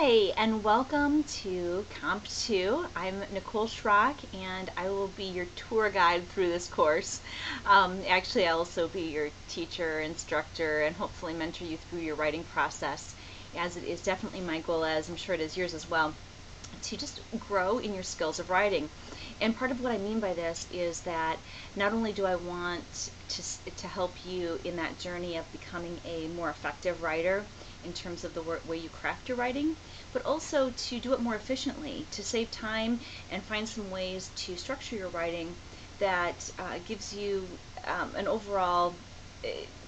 Hi, and welcome to Comp 2. I'm Nicole Schrock, and I will be your tour guide through this course. Actually, I'll also be your teacher, instructor, and hopefully mentor you through your writing process, as it is definitely my goal, as I'm sure it is yours as well, to just grow in your skills of writing. And part of what I mean by this is that not only do I want to help you in that journey of becoming a more effective writer in terms of the way you craft your writing, but also to do it more efficiently, to save time and find some ways to structure your writing that gives you an overall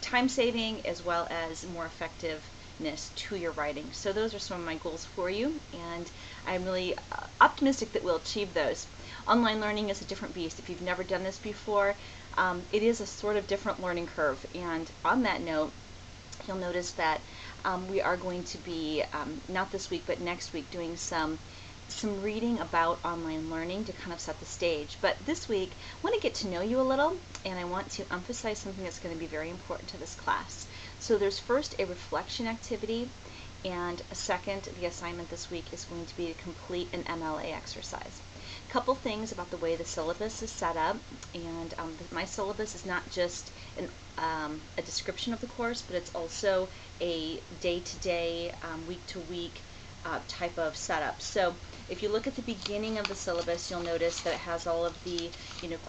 time saving as well as more effectiveness to your writing. So those are some of my goals for you, and I'm really optimistic that we'll achieve those. Online learning is a different beast. If you've never done this before, it is a sort of different learning curve. And on that note, you'll notice that we are going to be, not this week, but next week, doing some reading about online learning to kind of set the stage. But this week, I want to get to know you a little, and I want to emphasize something that's going to be very important to this class. So there's first a reflection activity, and a second, the assignment this week is going to be to complete an MLA exercise. A couple things about the way the syllabus is set up, and my syllabus is not just a description of the course, but it's also a day-to-day, week-to-week type of setup. So if you look at the beginning of the syllabus, you'll notice that it has all of the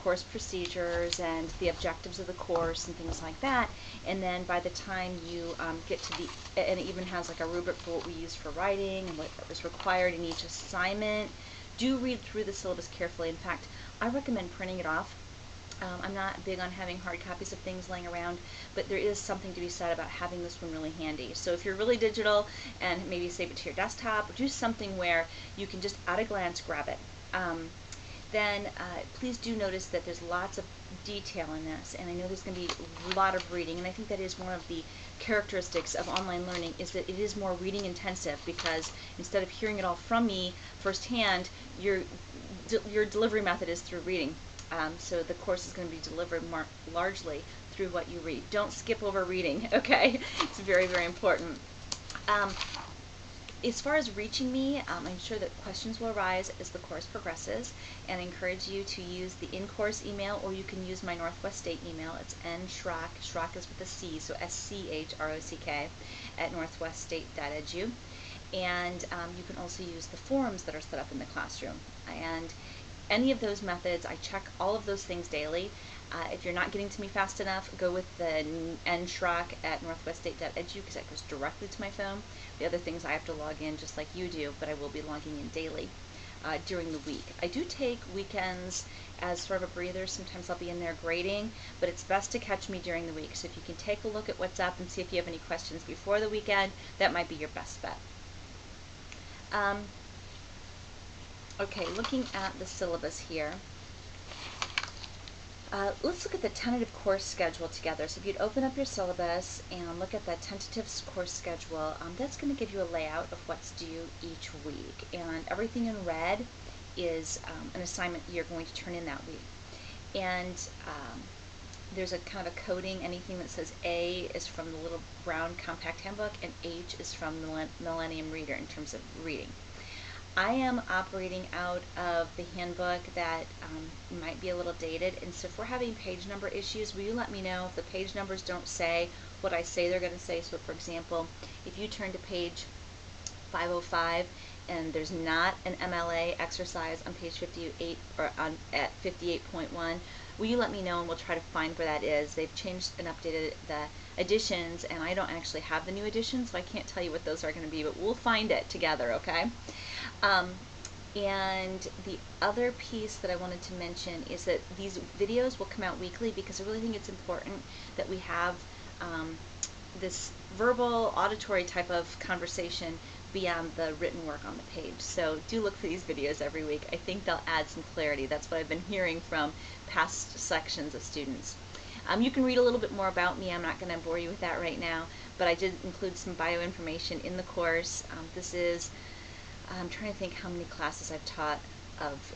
course procedures and the objectives of the course and things like that. And then by the time you get to and it even has like a rubric for what we use for writing and what is required in each assignment. Do read through the syllabus carefully. In fact, I recommend printing it off. I'm not big on having hard copies of things laying around, but there is something to be said about having this one really handy. So if you're really digital, and maybe save it to your desktop, or do something where you can just at a glance grab it. Then please do notice that there's lots of detail in this, and I know there's going to be a lot of reading, and I think that is one of the characteristics of online learning, is that it is more reading intensive, because instead of hearing it all from me firsthand, your delivery method is through reading. So the course is going to be delivered largely through what you read. Don't skip over reading, okay? It's very, very important. As far as reaching me, I'm sure that questions will arise as the course progresses, and I encourage you to use the in-course email, or you can use my Northwest State email. It's nschrock, Schrock is with a C, so SCHROCK, at northweststate.edu. And you can also use the forums that are set up in the classroom. And any of those methods, I check all of those things daily. If you're not getting to me fast enough, go with the nschrock at northweststate.edu, because that goes directly to my phone. The other things I have to log in just like you do, but I will be logging in daily during the week. I do take weekends as sort of a breather. Sometimes I'll be in there grading, but it's best to catch me during the week. So if you can take a look at what's up and see if you have any questions before the weekend, that might be your best bet. Okay, looking at the syllabus here, let's look at the tentative course schedule together. So if you'd open up your syllabus and look at that tentative course schedule, that's going to give you a layout of what's due each week. And everything in red is an assignment you're going to turn in that week. And there's a kind of a coding. Anything that says A is from the little brown compact handbook, and H is from the Millennium Reader in terms of reading. I am operating out of the handbook that might be a little dated, and so if we're having page number issues, will you let me know if the page numbers don't say what I say they're going to say? So for example, if you turn to page 505 and there's not an MLA exercise on page 58 or at 58.1, will you let me know, and we'll try to find where that is. They've changed and updated the editions, and I don't actually have the new editions, so I can't tell you what those are going to be, but we'll find it together, okay? And the other piece that I wanted to mention is that these videos will come out weekly, because I really think it's important that we have this verbal, auditory type of conversation beyond the written work on the page. So do look for these videos every week. I think they'll add some clarity. That's what I've been hearing from past sections of students. You can read a little bit more about me. I'm not going to bore you with that right now, but I did include some bio information in the course. I'm trying to think how many classes I've taught of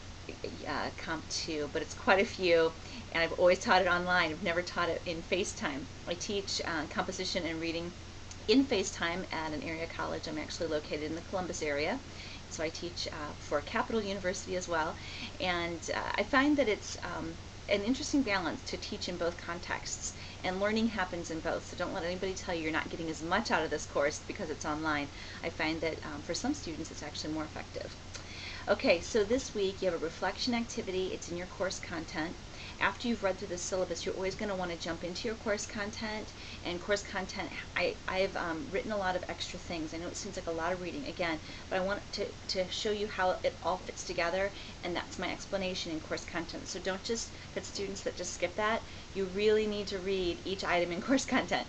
Comp 2, but it's quite a few, and I've always taught it online. I've never taught it in FaceTime. I teach composition and reading in FaceTime at an area college. I'm actually located in the Columbus area, so I teach for Capital University as well, and I find that it's an interesting balance to teach in both contexts, and learning happens in both, so don't let anybody tell you you're not getting as much out of this course because it's online. I find that for some students it's actually more effective. Okay, so this week you have a reflection activity. It's in your course content. After you've read through the syllabus, you're always going to want to jump into your course content. And course content, I've written a lot of extra things. I know it seems like a lot of reading, again, but I want to show you how it all fits together, and that's my explanation in course content. So don't just get students that just skip that. You really need to read each item in course content.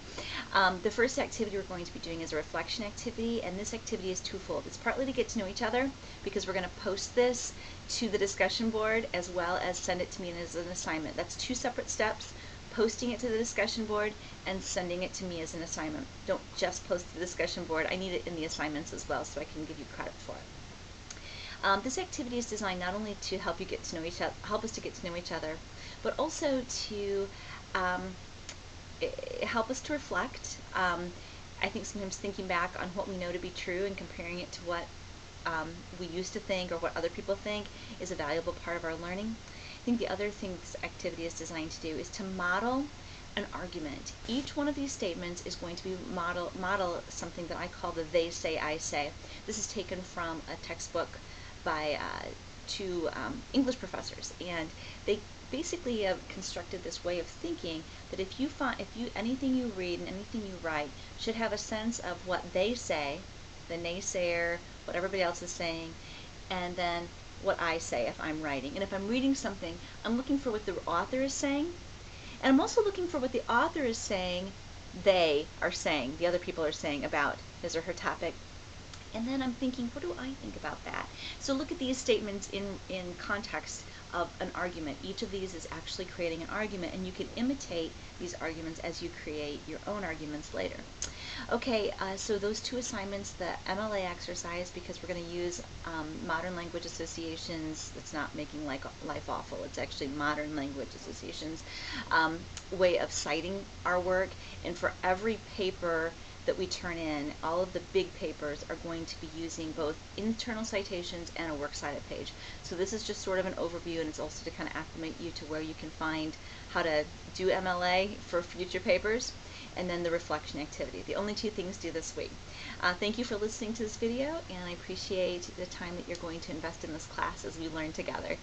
The first activity we're going to be doing is a reflection activity, and this activity is twofold. It's partly to get to know each other, because we're going to post this to the discussion board as well as send it to me as an assignment. That's two separate steps: posting it to the discussion board and sending it to me as an assignment. Don't just post to the discussion board. I need it in the assignments as well so I can give you credit for it. This activity is designed not only to help you get to know each other, help us to get to know each other, but also to help us to reflect. I think sometimes thinking back on what we know to be true and comparing it to what we used to think or what other people think is a valuable part of our learning. I think the other thing this activity is designed to do is to model an argument. Each one of these statements is going to be model something that I call the they say, I say. This is taken from a textbook by two English professors, and they basically have constructed this way of thinking that if anything you read and anything you write should have a sense of what they say, the naysayer, what everybody else is saying, and then what I say if I'm writing. And if I'm reading something, I'm looking for what the author is saying, and I'm also looking for what the author is saying, they are saying, the other people are saying about his or her topic. And then I'm thinking, what do I think about that? So look at these statements in context of an argument. Each of these is actually creating an argument, and you can imitate these arguments as you create your own arguments later. Okay, so those two assignments, the MLA exercise, because we're going to use modern language associations, that's not making life awful, it's actually modern language associations, way of citing our work. And for every paper that we turn in, all of the big papers are going to be using both internal citations and a works cited page. So this is just sort of an overview, and it's also to kind of acclimate you to where you can find how to do MLA for future papers, and then the reflection activity. The only two things due this week. Thank you for listening to this video, and I appreciate the time that you're going to invest in this class as we learn together.